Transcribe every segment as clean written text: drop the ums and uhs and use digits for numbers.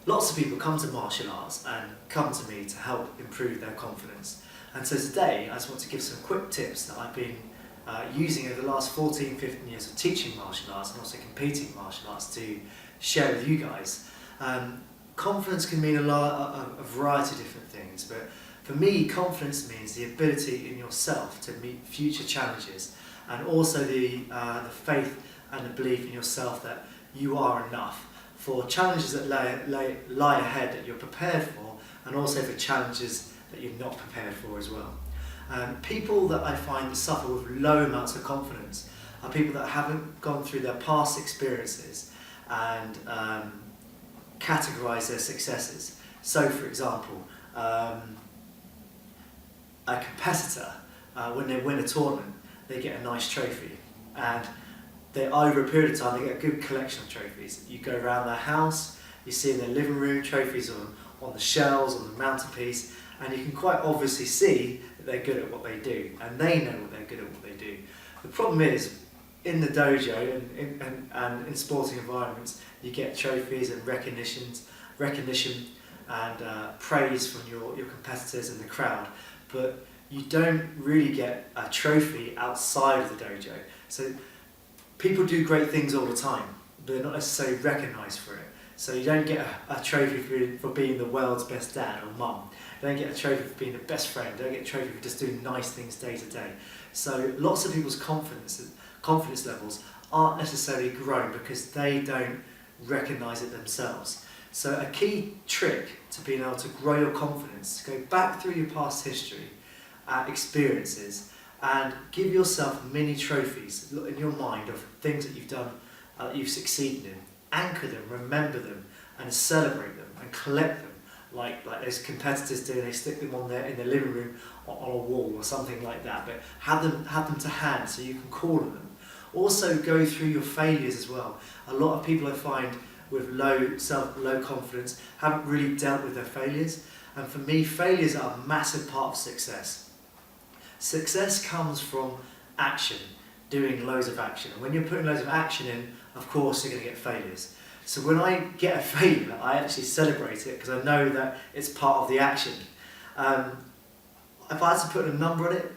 Lots of people come to martial arts and come to me to help improve their confidence. And so today I just want to give some quick tips that I've been using over the last 14, 15 years of teaching martial arts and also competing martial arts to share with you guys. Confidence can mean a variety of different things, but for me, confidence means the ability in yourself to meet future challenges, and also the faith and the belief in yourself that you are enough for challenges that lie ahead that you're prepared for, and also for challenges that you're not prepared for as well. People that I find that suffer with low amounts of confidence are people that haven't gone through their past experiences and categorise their successes. So, for example, a competitor, when they win a tournament, they get a nice trophy, and over a period of time they get a good collection of trophies. You go around their house, you see in their living room trophies on the shelves, on the mantelpiece, and you can quite obviously see that they're good at what they do, and they know what they're good at what they do. The problem is, in the dojo and in sporting environments, you get trophies and recognition and praise from your competitors and the crowd, but you don't really get a trophy outside of the dojo. So people do great things all the time, but they're not necessarily recognised for it. So you don't get a trophy for being the world's best dad or mum. You don't get a trophy for being the best friend. You don't get a trophy for just doing nice things day to day. So lots of people's confidence levels aren't necessarily grown because they don't recognise it themselves. So a key trick to being able to grow your confidence, go back through your past history, experiences, and give yourself mini trophies in your mind of things that you've done, that you've succeeded in. Anchor them, remember them, and celebrate them, and collect them, like those competitors do. They stick them in their living room on a wall or something like that. But have them to hand so you can call on them. Also, go through your failures as well. A lot of people I find with low confidence haven't really dealt with their failures. And for me, failures are a massive part of success. Success comes from action, doing loads of action. And when you're putting loads of action in, of course you're going to get failures. So when I get a failure, I actually celebrate it because I know that it's part of the action. If I had to put a number on it,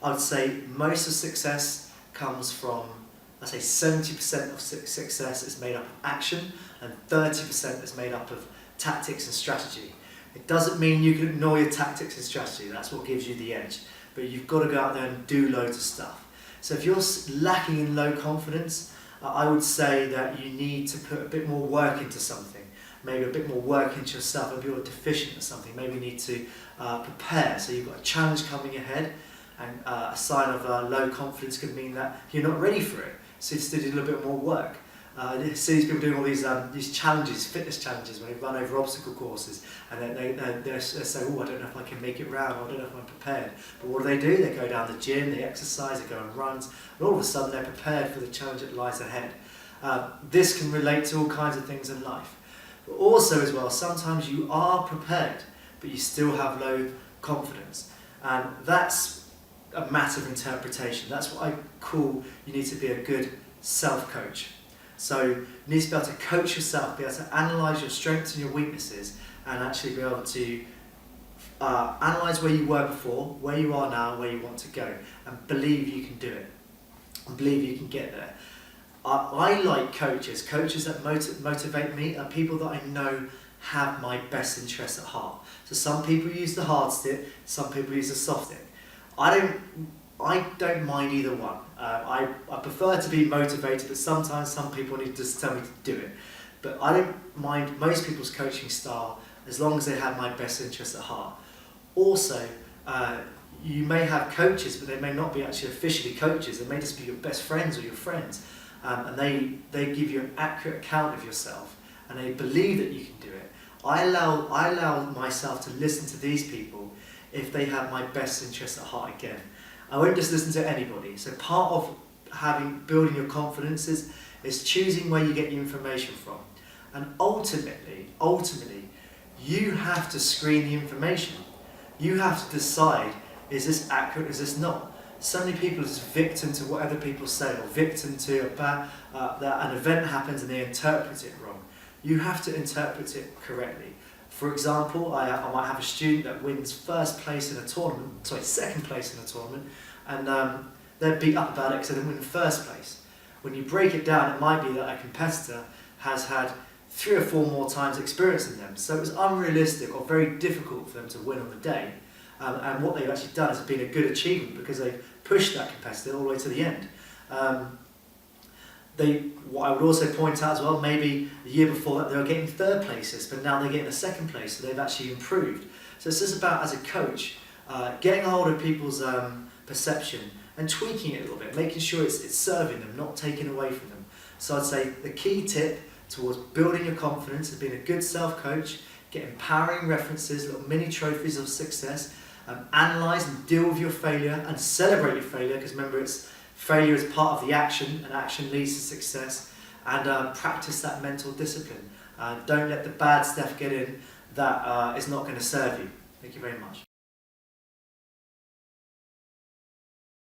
I would say most of success comes from, I'd say 70% of success is made up of action and 30% is made up of tactics and strategy. It doesn't mean you can ignore your tactics and strategy, that's what gives you the edge. But you've got to go out there and do loads of stuff. So if you're lacking in low confidence, I would say that you need to put a bit more work into something, maybe a bit more work into yourself. If you're deficient at something, maybe you need to prepare. So you've got a challenge coming ahead, and a sign of low confidence could mean that you're not ready for it. So you just do a little bit more work. You see these people doing all these challenges, fitness challenges, when they run over obstacle courses, and then they say, oh, I don't know if I can make it round, or I don't know if I'm prepared. But what do? They go down the gym, they exercise, they go on runs, and all of a sudden they're prepared for the challenge that lies ahead. This can relate to all kinds of things in life. But also as well, sometimes you are prepared, but you still have low confidence. And that's a matter of interpretation. That's what I call you need to be a good self-coach. So you need to be able to coach yourself, be able to analyse your strengths and your weaknesses, and actually be able to analyse where you were before, where you are now, where you want to go, and believe you can do it, and believe you can get there. I like coaches that motivate me, are people that I know have my best interests at heart. So some people use the hard stick, some people use the soft stick. I don't mind either one. I prefer to be motivated, but sometimes some people need to just tell me to do it. But I don't mind most people's coaching style as long as they have my best interests at heart. Also, you may have coaches, but they may not be actually officially coaches. They may just be your best friends or your friends. And they give you an accurate account of yourself, and they believe that you can do it. I allow myself to listen to these people if they have my best interests at heart again. I won't just listen to anybody. So part of building your confidence is choosing where you get your information from. And ultimately, you have to screen the information. You have to decide, is this accurate, is this not? So many people are just victim to what other people say, or victim to that an event happens and they interpret it wrong. you have to interpret it correctly. For example, I might have a student that wins second place in a tournament, and they're beat up about it because they didn't win first place. When you break it down, it might be that a competitor has had 3 or 4 more times experience than them, so it was unrealistic or very difficult for them to win on the day. And what they've actually done has been a good achievement because they've pushed that competitor all the way to the end. What I would also point out as well, maybe the year before that they were getting 3rd places, but now they're getting a 2nd place, so they've actually improved. So it's just about, as a coach, getting a hold of people's perception and tweaking it a little bit, making sure it's serving them, not taking away from them. So I'd say the key tip towards building your confidence is being a good self-coach, get empowering references, little mini trophies of success, analyse and deal with your failure and celebrate your failure, because remember, failure is part of the action, and action leads to success, and practice that mental discipline. Don't let the bad stuff get in that is not going to serve you. Thank you very much.